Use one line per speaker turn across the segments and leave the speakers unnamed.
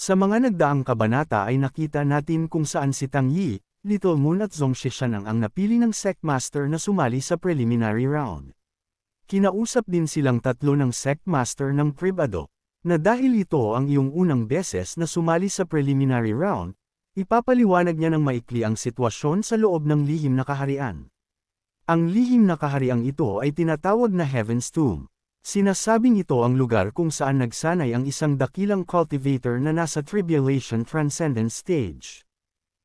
Sa mga nagdaang kabanata ay nakita natin kung saan si Tang Yi, Little Moon at Zhong Xishan ang napili ng Sect Master na sumali sa preliminary round. Kinausap din silang tatlo ng Sect Master ng pribado, na dahil ito ang iyong unang beses na sumali sa preliminary round, ipapaliwanag niya ng maikli ang sitwasyon sa loob ng lihim na kaharian. Ang lihim na kahariang ito ay tinatawag na Heaven's Tomb. Sinasabing ito ang lugar kung saan nagsanay ang isang dakilang cultivator na nasa Tribulation Transcendence Stage.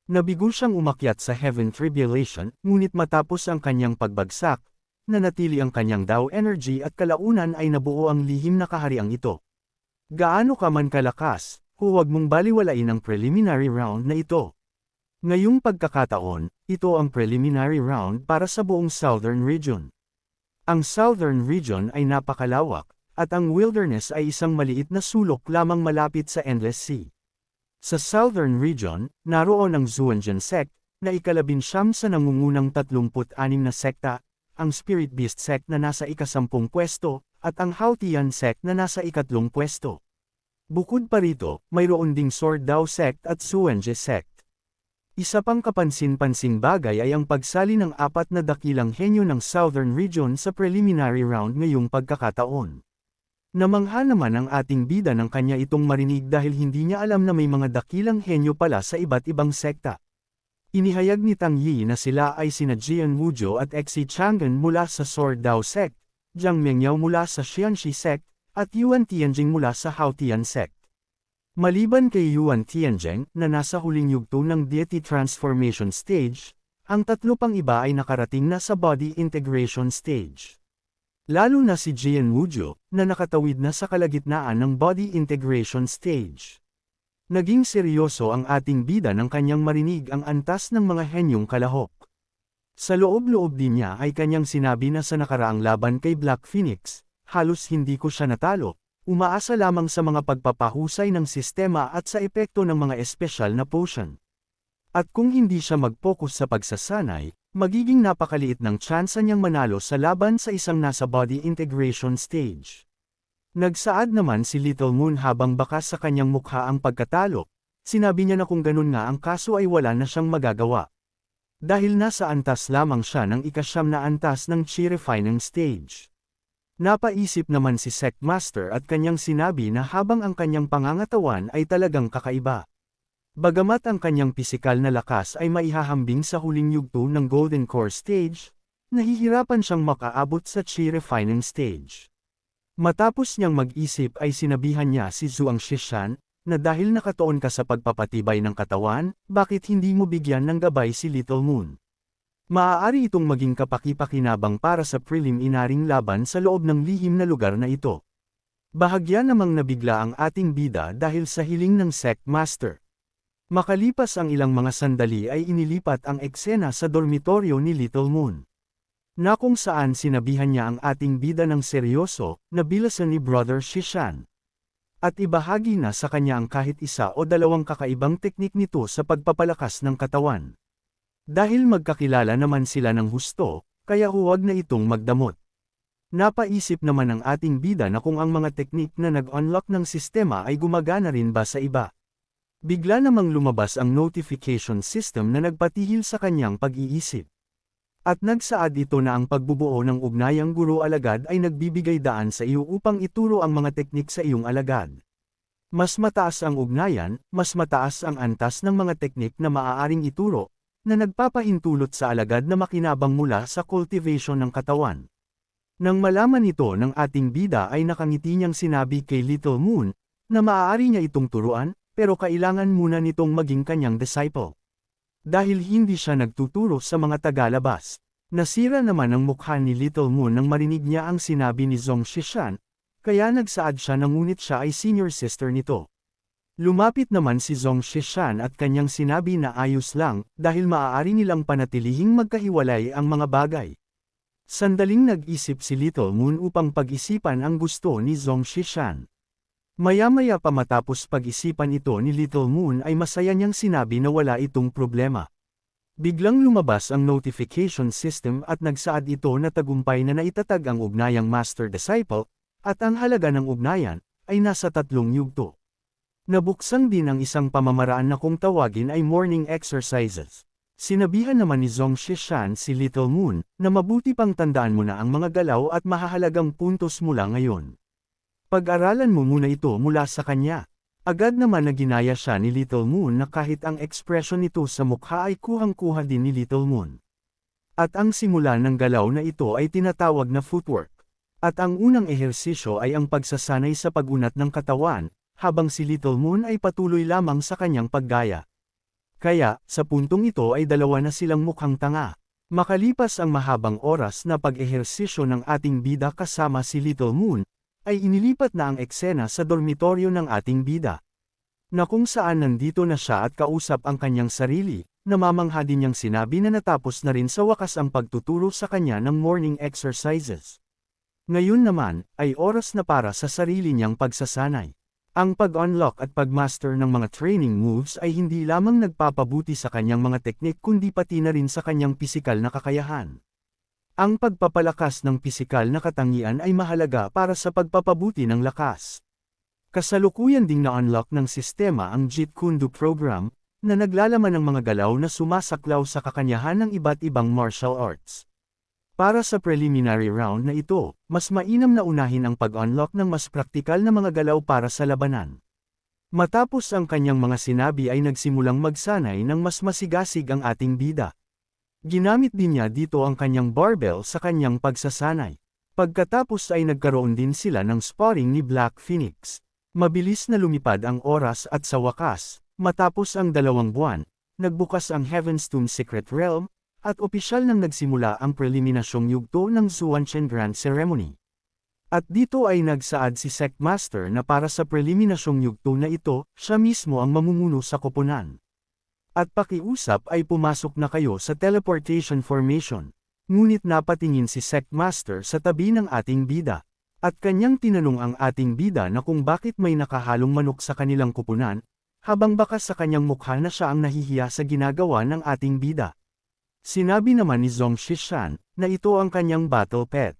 Nabigo siyang umakyat sa Heaven Tribulation, ngunit matapos ang kanyang pagbagsak, nanatili ang kanyang Dao energy at kalaunan ay nabuo ang lihim na kahariang ito. Gaano ka man kalakas, huwag mong baliwalain ang preliminary round na ito. Ngayong pagkakataon, ito ang preliminary round para sa buong Southern Region. Ang Southern Region ay napakalawak, at ang wilderness ay isang maliit na sulok lamang malapit sa Endless Sea. Sa Southern Region, naroon ang Zuanjian Sect, na ika-19 sa nangungunang 36 na sekta, ang Spirit Beast Sect na nasa ika-10 pwesto, at ang Haotian Sect na nasa ika-3 pwesto. Bukod pa rito, mayroon ding Sword Dao Sect at Xuanzhe Sect. Isa pang kapansin-pansing bagay ay ang pagsali ng 4 na dakilang henyo ng Southern Region sa preliminary round ngayong pagkakataon. Namangha naman ang ating bida ng kanya itong marinig dahil hindi niya alam na may mga dakilang henyo pala sa iba't ibang sekta. Inihayag ni Tang Yi na sila ay sina Jian Wuzhou at Xi Chang'an mula sa Sword Dao Sect, Jiang Mengyao mula sa Xianxi Sect, at Yuan Tianjing mula sa Haotian Sect. Maliban kay Yuan Tianjing na nasa huling yugto ng Deity Transformation Stage, ang tatlo pang iba ay nakarating na sa Body Integration Stage. Lalo na si Jian Wuzhou, na nakatawid na sa kalagitnaan ng Body Integration Stage. Naging seryoso ang ating bida ng kanyang marinig ang antas ng mga henyong kalahok. Sa loob-loob din niya ay kanyang sinabi na sa nakaraang laban kay Black Phoenix, halos hindi ko siya natalo. Umaasa lamang sa mga pagpapahusay ng sistema at sa epekto ng mga espesyal na potion. At kung hindi siya mag-focus sa pagsasanay, magiging napakaliit ng tsansa niyang manalo sa laban sa isang nasa body integration stage. Nagsaad naman si Little Moon habang bakas sa kanyang mukha ang pagkatalo, sinabi niya na kung ganun nga ang kaso ay wala na siyang magagawa. Dahil nasa antas lamang siya ng ika-9 na antas ng Chi Refining Stage. Napaisip naman si Sect Master at kanyang sinabi na habang ang kanyang pangangatawan ay talagang kakaiba. Bagamat ang kanyang pisikal na lakas ay maihahambing sa huling yugto ng Golden Core Stage, nahihirapan siyang makaabot sa Chi Refining Stage. Matapos niyang mag-isip ay sinabihan niya si Zhuang Xishan, na dahil nakatuon ka sa pagpapatibay ng katawan, bakit hindi mo bigyan ng gabay si Little Moon? Maaari itong maging kapaki-pakinabang para sa preliminaring laban sa loob ng lihim na lugar na ito. Bahagya namang nabigla ang ating bida dahil sa hiling ng Sect Master. Makalipas ang ilang mga sandali ay inilipat ang eksena sa dormitoryo ni Little Moon. Na kung saan sinabihan niya ang ating bida ng seryoso, na bilasan ni Brother Xishan. At ibahagi na sa kanya ang kahit isa o dalawang kakaibang teknik nito sa pagpapalakas ng katawan. Dahil magkakilala naman sila ng husto, kaya huwag na itong magdamot. Napaisip naman ang ating bida na kung ang mga teknik na nag-unlock ng sistema ay gumagana rin ba sa iba. Bigla namang lumabas ang notification system na nagpatihil sa kanyang pag-iisip. At nagsaad ito na ang pagbubuo ng ugnayang guro-alagad ay nagbibigay daan sa iyo upang ituro ang mga teknik sa iyong alagad. Mas mataas ang ugnayan, mas mataas ang antas ng mga teknik na maaaring ituro, na nagpapahintulot sa alagad na makinabang mula sa cultivation ng katawan. Nang malaman ito ng ating bida ay nakangiti niyang sinabi kay Little Moon, na maaari niya itong turuan, pero kailangan muna nitong maging kanyang disciple. Dahil hindi siya nagtuturo sa mga tagalabas. Nasira naman ang mukha ni Little Moon nang marinig niya ang sinabi ni Zhong Xishan, kaya nagsaad siya na ngunit siya ay senior sister nito. Lumapit naman si Zhong Xishan at kanyang sinabi na ayos lang, dahil maaari nilang panatilihing magkahiwalay ang mga bagay. Sandaling nag-isip si Little Moon upang pag-isipan ang gusto ni Zhong Xishan. Maya-maya pa matapos pag-isipan ito ni Little Moon ay masaya niyang sinabi na wala itong problema. Biglang lumabas ang notification system at nagsaad ito na tagumpay na naitatag ang ugnayang Master-Disciple, at ang halaga ng ugnayan ay nasa 3 yugto. Nabuksan din ang isang pamamaraan na kung tawagin ay morning exercises. Sinabihan naman ni Zhong Shishan si Little Moon, na mabuti pang tandaan mo na ang mga galaw at mahahalagang puntos mula ngayon. Pag-aralan mo muna ito mula sa kanya. Agad naman na ginaya siya ni Little Moon na kahit ang ekspresyon nito sa mukha ay kuhang-kuha din ni Little Moon. At ang simula ng galaw na ito ay tinatawag na footwork. At ang unang ehersisyo ay ang pagsasanay sa pag-unat ng katawan, habang si Little Moon ay patuloy lamang sa kanyang paggaya. Kaya, sa puntong ito ay dalawa na silang mukhang tanga. Makalipas ang mahabang oras na pag-ehersisyo ng ating bida kasama si Little Moon, ay inilipat na ang eksena sa dormitoryo ng ating bida. Na kung saan nandito na siya at kausap ang kanyang sarili, namamangha din niyang sinabi na natapos na rin sa wakas ang pagtuturo sa kanya ng morning exercises. Ngayon naman, ay oras na para sa sarili niyang pagsasanay. Ang pag-unlock at pag-master ng mga training moves ay hindi lamang nagpapabuti sa kanyang mga teknik kundi pati na rin sa kanyang pisikal na kakayahan. Ang pagpapalakas ng pisikal na katangian ay mahalaga para sa pagpapabuti ng lakas. Kasalukuyan ding na-unlock ng sistema ang Jeet Kune Do program, na naglalaman ng mga galaw na sumasaklaw sa kakanyahan ng iba't ibang martial arts. Para sa preliminary round na ito, mas mainam na unahin ang pag-unlock ng mas praktikal na mga galaw para sa labanan. Matapos ang kanyang mga sinabi ay nagsimulang magsanay ng mas masigasig ang ating bida. Ginamit din niya dito ang kanyang barbell sa kanyang pagsasanay. Pagkatapos ay nagkaroon din sila ng sparring ni Black Phoenix. Mabilis na lumipad ang oras at sa wakas, matapos ang 2 buwan, nagbukas ang Heaven's Tomb Secret Realm, at opisyal nang nagsimula ang preliminasyong yugto ng Zuanchen Grand Ceremony. At dito ay nagsaad si Sectmaster na para sa preliminasyong yugto na ito, siya mismo ang mamumuno sa koponan. At pakiusap ay pumasok na kayo sa teleportation formation. Ngunit napatingin si Sectmaster sa tabi ng ating bida. At kanyang tinanong ang ating bida na kung bakit may nakahalong manok sa kanilang koponan, habang baka sa kanyang mukha na siya ang nahihiya sa ginagawa ng ating bida. Sinabi naman ni Zhong Shishan, na ito ang kanyang battle pet.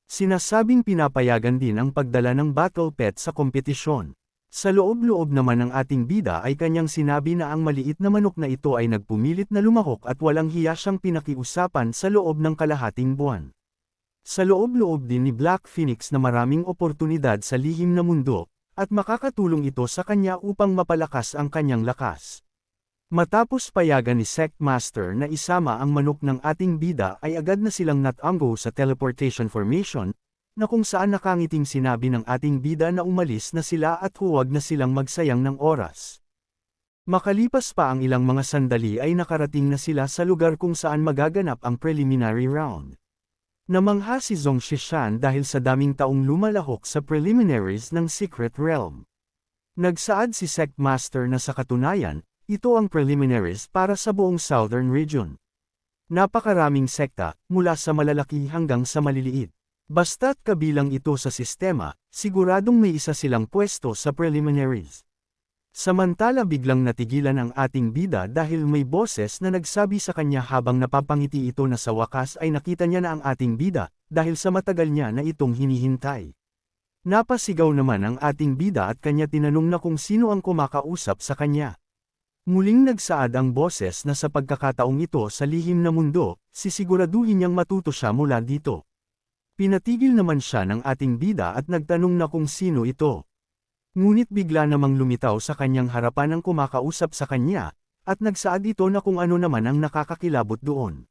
Sinasabing pinapayagan din ang pagdala ng battle pet sa kompetisyon. Sa loob-loob naman ng ating bida ay kanyang sinabi na ang maliit na manok na ito ay nagpumilit na lumahok at walang hiya siyang pinakiusapan sa loob ng kalahating buwan. Sa loob-loob din ni Black Phoenix na maraming oportunidad sa lihim na mundo, at makakatulong ito sa kanya upang mapalakas ang kanyang lakas. Matapos payagan ni Sectmaster na isama ang manok ng ating bida ay agad na silang natango sa teleportation formation, na kung saan nakangiting sinabi ng ating bida na umalis na sila at huwag na silang magsayang ng oras. Makalipas pa ang ilang mga sandali ay nakarating na sila sa lugar kung saan magaganap ang preliminary round. Namangha si Zhong Shishan dahil sa daming taong lumalahok sa preliminaries ng Secret Realm. Nagsaad si Sectmaster na sa katunayan, ito ang preliminaries para sa buong Southern Region. Napakaraming sekta, mula sa malalaki hanggang sa maliliit. Basta't kabilang ito sa sistema, siguradong may isa silang pwesto sa preliminaries. Samantala biglang natigilan ang ating bida dahil may boses na nagsabi sa kanya habang napapangiti ito na sa wakas ay nakita niya na ang ating bida, dahil sa matagal niya na itong hinihintay. Napasigaw naman ang ating bida at kanya tinanong na kung sino ang kumakausap sa kanya. Muling nagsaad ang boses na sa pagkakataong ito sa lihim na mundo, sisiguraduhin niyang matuto siya mula dito. Pinatigil naman siya ng ating bida at nagtanong na kung sino ito. Ngunit bigla namang lumitaw sa kanyang harapan ang kumakausap sa kanya, at nagsaad ito na kung ano naman ang nakakakilabot doon.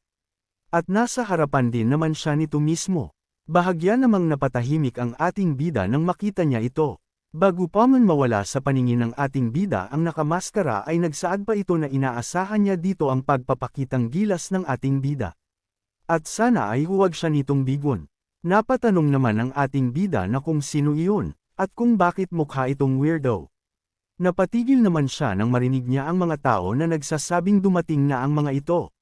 At nasa harapan din naman siya nito mismo. Bahagya namang napatahimik ang ating bida nang makita niya ito. Bago pa man mawala sa paningin ng ating bida ang nakamaskara ay nagsaad pa ito na inaasahan niya dito ang pagpapakitang gilas ng ating bida. At sana ay huwag siya nitong bigon. Napatanong naman ang ating bida na kung sino iyon, at kung bakit mukha itong weirdo. Napatigil naman siya nang marinig niya ang mga tao na nagsasabing dumating na ang mga ito.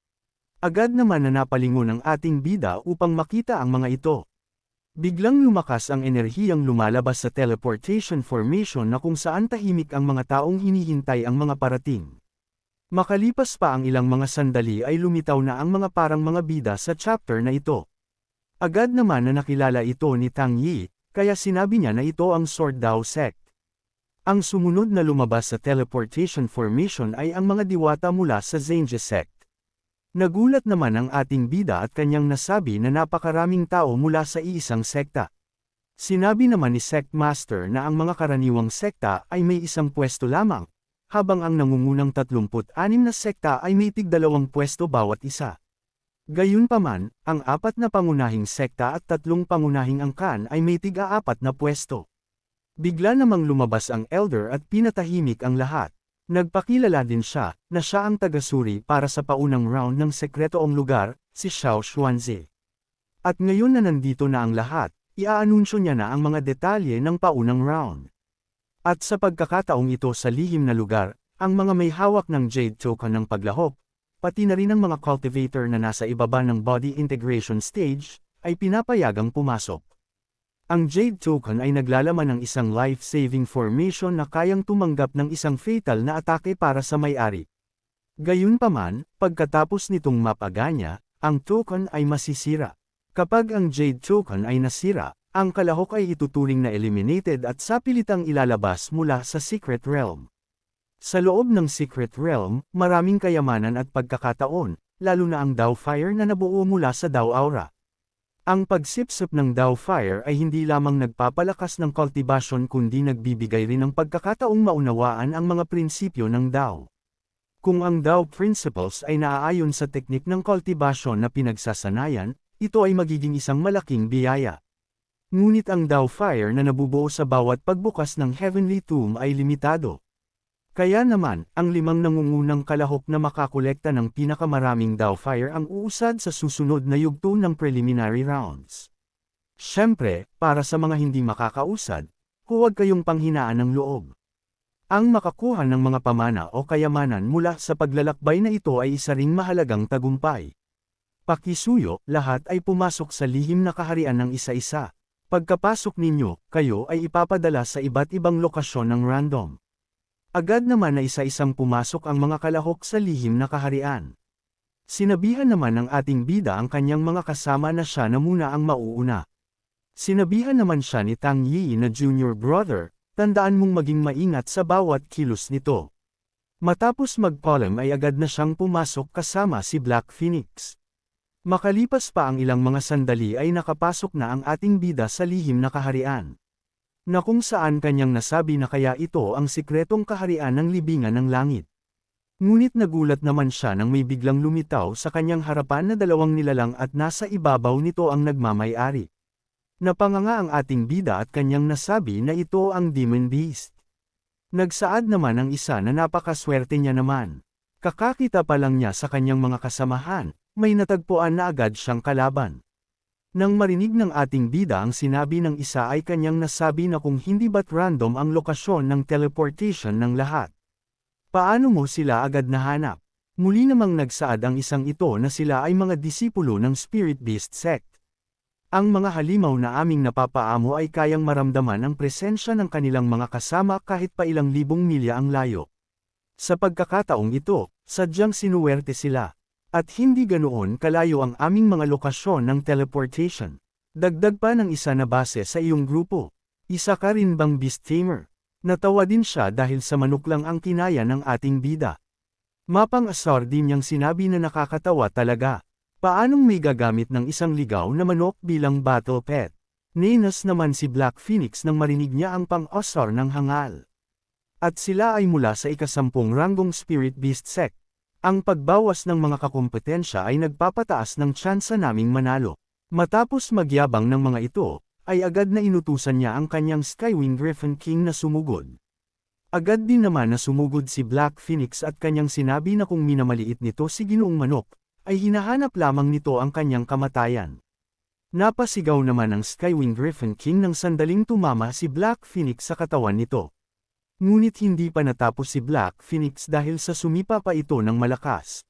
Agad naman na napalingon ang ating bida upang makita ang mga ito. Biglang lumakas ang enerhiyang lumalabas sa teleportation formation na kung saan tahimik ang mga taong hinihintay ang mga parating. Makalipas pa ang ilang mga sandali ay lumitaw na ang mga parang mga bida sa chapter na ito. Agad naman na nakilala ito ni Tang Yi, kaya sinabi niya na ito ang Sword Dao Sect. Ang sumunod na lumabas sa teleportation formation ay ang mga diwata mula sa Zenja sect. Nagulat naman ang ating bida at kanyang nasabi na napakaraming tao mula sa iisang sekta. Sinabi naman ni Sect Master na ang mga karaniwang sekta ay may isang pwesto lamang, habang ang nangungunang 36 na sekta ay may tig-2 pwesto bawat isa. Gayunpaman, ang 4 na pangunahing sekta at 3 pangunahing angkan ay may tig-4 na pwesto. Bigla namang lumabas ang elder at pinatahimik ang lahat. Nagpakilala din siya, na siya ang tagasuri para sa paunang round ng sekretoong lugar, si Xiao Xuanzi. At ngayon na nandito na ang lahat, iaanunsyo niya na ang mga detalye ng paunang round. At sa pagkakataong ito sa lihim na lugar, ang mga may hawak ng Jade Token ng paglahok, pati na rin ang mga cultivator na nasa ibaba ng body integration stage, ay pinapayagang pumasok. Ang Jade Token ay naglalaman ng isang life-saving formation na kayang tumanggap ng isang fatal na atake para sa may-ari. Gayunpaman, pagkatapos nitong mapaganya, ang token ay masisira. Kapag ang Jade Token ay nasira, ang kalahok ay ituturing na eliminated at sapilitang ilalabas mula sa Secret Realm. Sa loob ng Secret Realm, maraming kayamanan at pagkakataon, lalo na ang Dao Fire na nabuo mula sa Dao Aura. Ang pagsipsip ng Dao Fire ay hindi lamang nagpapalakas ng cultivation kundi nagbibigay rin ng pagkakataong maunawaan ang mga prinsipyo ng Dao. Kung ang Dao Principles ay naaayon sa teknik ng cultivation na pinagsasanayan, ito ay magiging isang malaking biyaya. Ngunit ang Dao Fire na nabubuo sa bawat pagbukas ng Heavenly Tomb ay limitado. Kaya naman, ang 5 nangungunang kalahok na makakolekta ng pinakamaraming Dao Fire ang uusad sa susunod na yugto ng preliminary rounds. Siyempre, para sa mga hindi makakausad, huwag kayong panghinaan ng loob. Ang makakuha ng mga pamana o kayamanan mula sa paglalakbay na ito ay isa ring mahalagang tagumpay. Pakisuyo, lahat ay pumasok sa lihim na kaharian ng isa-isa. Pagkapasok ninyo, kayo ay ipapadala sa iba't ibang lokasyon ng random. Agad naman na isa-isang pumasok ang mga kalahok sa lihim na kaharian. Sinabihan naman ng ating bida ang kanyang mga kasama na siya na muna ang mauuna. Sinabihan naman siya ni Tang Yi na junior brother, tandaan mong maging maingat sa bawat kilos nito. Matapos mag-column ay agad na siyang pumasok kasama si Black Phoenix. Makalipas pa ang ilang mga sandali ay nakapasok na ang ating bida sa lihim na kaharian. Na kung saan kanyang nasabi na kaya ito ang sikretong kaharian ng libingan ng langit. Ngunit nagulat naman siya nang may biglang lumitaw sa kanyang harapan na 2 nilalang at nasa ibabaw nito ang nagmamay-ari. Napanganga ang ating bida at kanyang nasabi na ito ang Demon Beast. Nagsaad naman ang isa na napakaswerte niya naman. Kakakita pa lang niya sa kanyang mga kasamahan, may natagpuan na agad siyang kalaban. Nang marinig ng ating bida ang sinabi ng isa ay kanyang nasabi na kung hindi ba't random ang lokasyon ng teleportation ng lahat. Paano mo sila agad nahanap? Muli namang nagsaad ang isang ito na sila ay mga disipulo ng Spirit Beast Sect. Ang mga halimaw na aming napapaamo ay kayang maramdaman ang presensya ng kanilang mga kasama kahit pa ilang libong milya ang layo. Sa pagkakataong ito, sadyang sinuwerte sila. At hindi ganoon kalayo ang aming mga lokasyon ng teleportation. Dagdag pa ng isa na base sa iyong grupo. Isa ka rin bang beast tamer? Natawa din siya dahil sa manok lang ang kinaya ng ating bida. Mapang-asar din niyang sinabi na nakakatawa talaga. Paanong may gagamit ng isang ligaw na manok bilang battle pet? Ninas naman si Black Phoenix nang marinig niya ang pang-asar ng hangal. At sila ay mula sa ika-10 ranggong Spirit Beast Sect. Ang pagbawas ng mga kakumpetensya ay nagpapataas ng tsansa naming manalo. Matapos magyabang ng mga ito, ay agad na inutusan niya ang kanyang Skywing Griffin King na sumugod. Agad din naman na sumugod si Black Phoenix at kanyang sinabi na kung minamaliit nito si Ginoong Manok, ay hinahanap lamang nito ang kanyang kamatayan. Napasigaw naman ang Skywing Griffin King nang sandaling tumama si Black Phoenix sa katawan nito. Ngunit hindi pa natapos si Black Phoenix dahil sa sumipa pa ito ng malakas.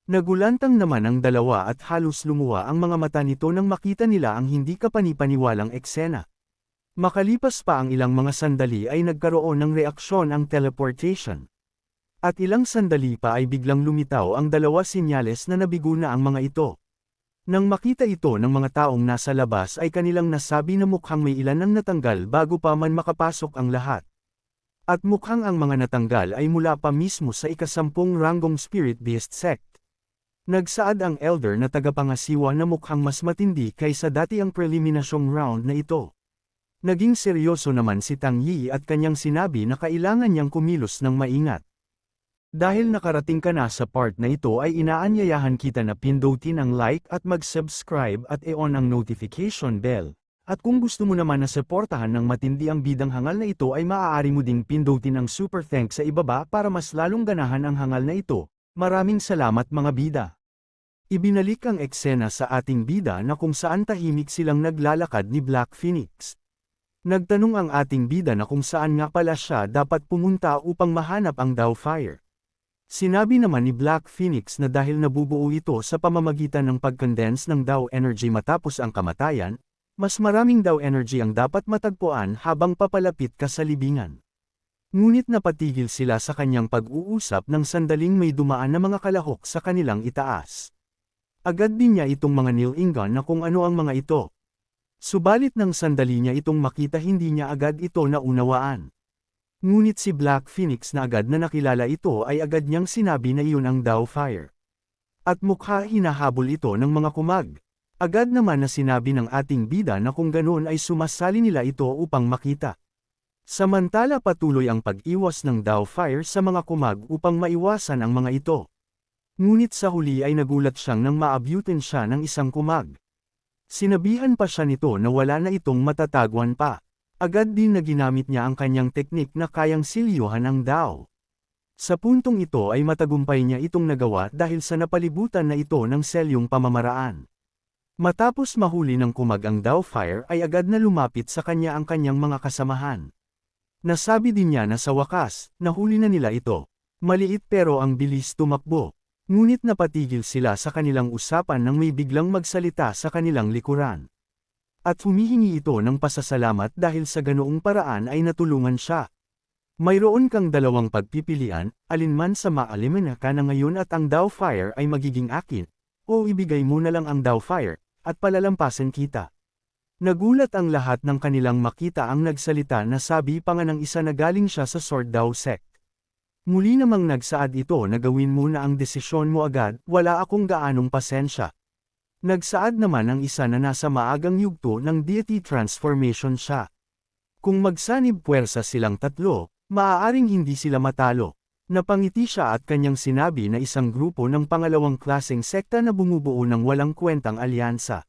Nagulantang naman ang dalawa at halos lumuha ang mga mata nito nang makita nila ang hindi kapanipaniwalang eksena. Makalipas pa ang ilang mga sandali ay nagkaroon ng reaksyon ang teleportation. At ilang sandali pa ay biglang lumitaw ang 2 sinyales na nabigo na ang mga ito. Nang makita ito ng mga taong nasa labas ay kanilang nasabi na mukhang may ilan ang natanggal bago pa man makapasok ang lahat. At mukhang ang mga natanggal ay mula pa mismo sa ika-10 ranggong Spirit-Beast Sect. Nagsaad ang elder na tagapangasiwa na mukhang mas matindi kaysa dati ang preliminasyong round na ito. Naging seryoso naman si Tang Yi at kanyang sinabi na kailangan niyang kumilos ng maingat. Dahil nakarating ka na sa part na ito ay inaanyayahan kita na pindutin ang like at mag-subscribe at i-on ang notification bell. At kung gusto mo naman na suportahan ng matindi ang bidang hangal na ito ay maaari mo ding pindutin ang super thanks sa ibaba para mas lalong ganahan ang hangal na ito. Maraming salamat mga bida. Ibinalik ang eksena sa ating bida na kung saan tahimik silang naglalakad ni Black Phoenix. Nagtanong ang ating bida na kung saan nga pala siya dapat pumunta upang mahanap ang Doubtfire. Sinabi naman ni Black Phoenix na dahil nabubuo ito sa pamamagitan ng pag-condense ng Dao energy matapos ang kamatayan, mas maraming Dao energy ang dapat matagpuan habang papalapit ka sa libingan. Ngunit napatigil sila sa kanyang pag-uusap nang sandaling may dumaan na mga kalahok sa kanilang itaas. Agad din niya itong mga nilingan na kung ano ang mga ito. Subalit nang sandali niya itong makita hindi niya agad ito naunawaan. Ngunit si Black Phoenix na agad na nakilala ito ay agad niyang sinabi na iyon ang Doubtfire. At mukha hinahabol ito ng mga kumag. Agad naman na sinabi ng ating bida na kung ganoon ay sumasali nila ito upang makita. Samantala patuloy ang pag-iwas ng Doubtfire sa mga kumag upang maiwasan ang mga ito. Ngunit sa huli ay nagulat siyang nang maabutin siya ng isang kumag. Sinabihan pa siya nito na wala na itong matatagwan pa. Agad din na ginamit niya ang kanyang teknik na kayang silyuhan ang Dao. Sa puntong ito ay matagumpay niya itong nagawa dahil sa napalibutan na ito ng selyong pamamaraan. Matapos mahuli ng kumag ang Doubtfire ay agad na lumapit sa kanya ang kanyang mga kasamahan. Nasabi din niya na sa wakas, nahuli na nila ito. Maliit pero ang bilis tumakbo. Ngunit napatigil sila sa kanilang usapan nang may biglang magsalita sa kanilang likuran. At humihingi ito ng pasasalamat dahil sa ganoong paraan ay natulungan siya. Mayroon kang dalawang pagpipilian, alinman sa maalimin ka na ngayon at ang Doubtfire ay magiging akin, o ibigay mo na lang ang Doubtfire, at palalampasin kita. Nagulat ang lahat ng kanilang makita ang nagsalita na sabi pa nga ng isa na galing siya sa Sword Dao Sect. Muli namang nagsaad ito na gawin mo na ang desisyon mo agad, wala akong gaanong pasensya. Nagsaad naman ang isa na nasa maagang yugto ng deity transformation siya. Kung magsanib puwersa silang tatlo, maaaring hindi sila matalo. Napangiti siya at kanyang sinabi na isang grupo ng pangalawang klaseng sekta na bumubuo ng walang kwentang alyansa.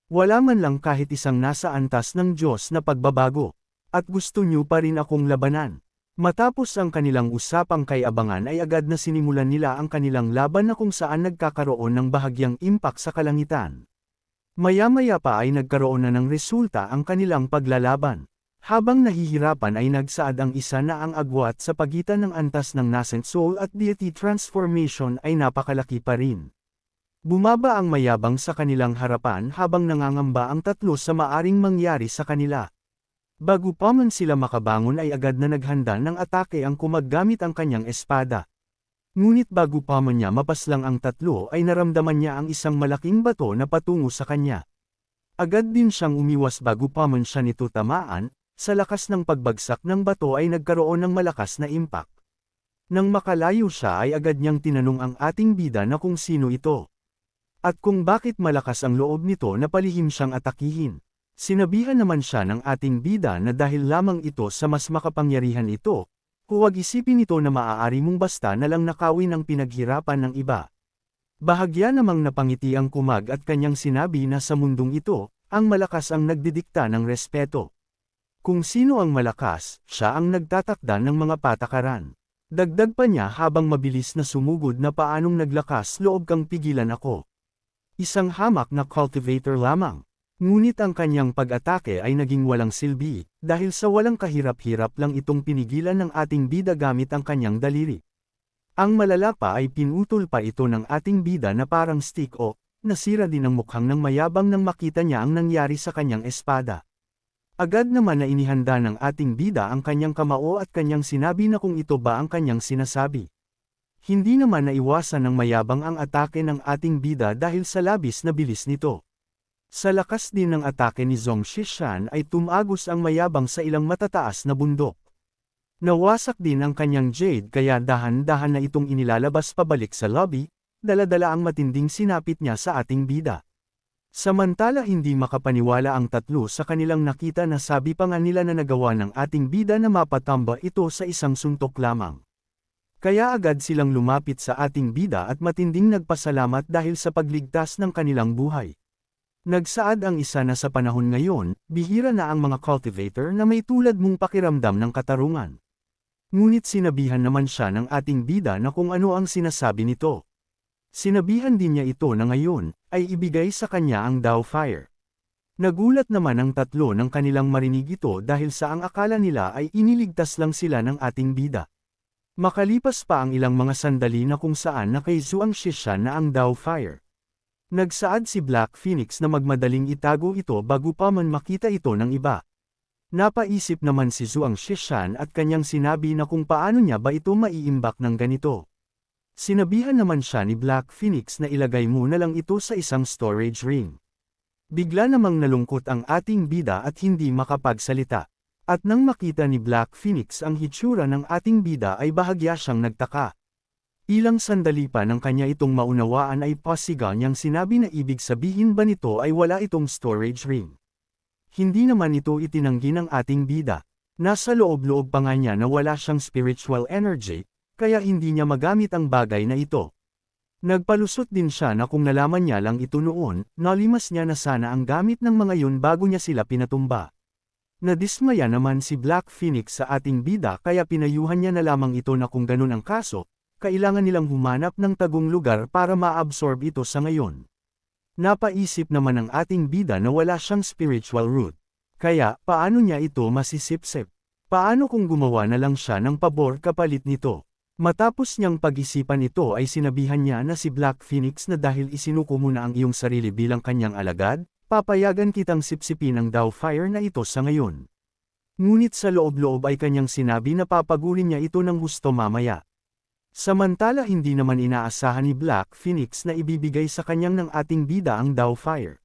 Wala man lang kahit isang nasa antas ng Diyos na pagbabago. At gusto niyo pa rin akong labanan. Matapos ang kanilang usapang kay abangan ay agad na sinimulan nila ang kanilang laban na kung saan nagkakaroon ng bahagyang impact sa kalangitan. Maya-maya pa ay nagkaroon na ng resulta ang kanilang paglalaban. Habang nahihirapan ay nagsaad ang isa na ang agwat sa pagitan ng antas ng Nascent Soul at Deity Transformation ay napakalaki pa rin. Bumaba ang mayabang sa kanilang harapan habang nangangamba ang tatlo sa maaring mangyari sa kanila. Bago pa man sila makabangon ay agad na naghanda ng atake ang kumaggamit ang kanyang espada. Ngunit bago pa man niya mapaslang ang tatlo ay naramdaman niya ang isang malaking bato na patungo sa kanya. Agad din siyang umiwas bago pa man siya nito tamaan. Sa lakas ng pagbagsak ng bato ay nagkaroon ng malakas na impact. Nang makalayo siya ay agad niyang tinanong ang ating bida na kung sino ito. At kung bakit malakas ang loob nito na palihim siyang atakihin. Sinabihan naman siya ng ating bida na dahil lamang ito sa mas makapangyarihan ito, huwag isipin ito na maaari mong basta na lang nakawin ang pinaghirapan ng iba. Bahagya namang napangiti ang kumag at kanyang sinabi na sa mundong ito, ang malakas ang nagdidikta ng respeto. Kung sino ang malakas, siya ang nagtatakda ng mga patakaran. Dagdag pa niya habang mabilis na sumugod na paanong naglakas loob kang pigilan ako. Isang hamak na cultivator lamang. Ngunit ang kanyang pag-atake ay naging walang silbi, dahil sa walang kahirap-hirap lang itong pinigilan ng ating bida gamit ang kanyang daliri. Ang malala pa ay pinutol pa ito ng ating bida na parang stick o, nasira din ang mukhang ng mayabang nang makita niya ang nangyari sa kanyang espada. Agad naman na inihanda ng ating bida ang kanyang kamao at kanyang sinabi na kung ito ba ang kanyang sinasabi. Hindi naman naiwasan ng mayabang ang atake ng ating bida dahil sa labis na bilis nito. Sa lakas din ng atake ni Zhong Shishan ay tumagos ang mayabang sa ilang matataas na bundok. Nawasak din ang kanyang jade kaya dahan-dahan na itong inilalabas pabalik sa lobby, dala-dala ang matinding sinapit niya sa ating bida. Samantala hindi makapaniwala ang tatlo sa kanilang nakita na sabi pa nga nila na nagawa ng ating bida na mapatamba ito sa isang suntok lamang. Kaya agad silang lumapit sa ating bida at matinding nagpasalamat dahil sa pagligtas ng kanilang buhay. Nagsaad ang isa na sa panahon ngayon, bihira na ang mga cultivator na may tulad mong pakiramdam ng katarungan. Ngunit sinabihan naman siya ng ating bida na kung ano ang sinasabi nito. Sinabihan din niya ito na ngayon, ay ibigay sa kanya ang Dao Fire. Nagulat naman ang tatlo ng kanilang marinig ito dahil sa ang akala nila ay iniligtas lang sila ng ating bida. Makalipas pa ang ilang mga sandali na kung saan na kay Zhuang Shishan na ang Dao Fire. Nagsaad si Black Phoenix na magmadaling itago ito bago pa man makita ito ng iba. Napaisip naman si Zhuang Shishan at kanyang sinabi na kung paano niya ba ito maiimbak ng ganito. Sinabihan naman siya ni Black Phoenix na ilagay muna lang ito sa isang storage ring. Bigla namang nalungkot ang ating bida at hindi makapagsalita. At nang makita ni Black Phoenix ang hitsura ng ating bida ay bahagya siyang nagtaka. Ilang sandali pa nang kanya itong maunawaan ay pasigaw niyang sinabi na ibig sabihin ba nito ay wala itong storage ring. Hindi naman ito itinanggi ng ating bida. Nasa loob-loob pa nga niya na wala siyang spiritual energy, kaya hindi niya magamit ang bagay na ito. Nagpalusot din siya na kung nalaman niya lang ito noon, nalimas niya na sana ang gamit ng mga yun bago niya sila pinatumba. Nadismaya naman si Black Phoenix sa ating bida kaya pinayuhan niya na lamang ito na kung ganun ang kaso, kailangan nilang humanap ng tagong lugar para ma-absorb ito sa ngayon. Napaisip naman ang ating bida na wala siyang spiritual root. Kaya, paano niya ito masisipsip? Paano kung gumawa na lang siya ng pabor kapalit nito? Matapos niyang pag-isipan ito ay sinabihan niya na si Black Phoenix na dahil isinuko mo na ang iyong sarili bilang kanyang alagad, papayagan kitang sipsipin ang Dao Fire na ito sa ngayon. Ngunit sa loob-loob ay kanyang sinabi na papagulin niya ito ng husto mamaya. Samantala hindi naman inaasahan ni Black Phoenix na ibibigay sa kanyang ng ating bida ang Dao Fire.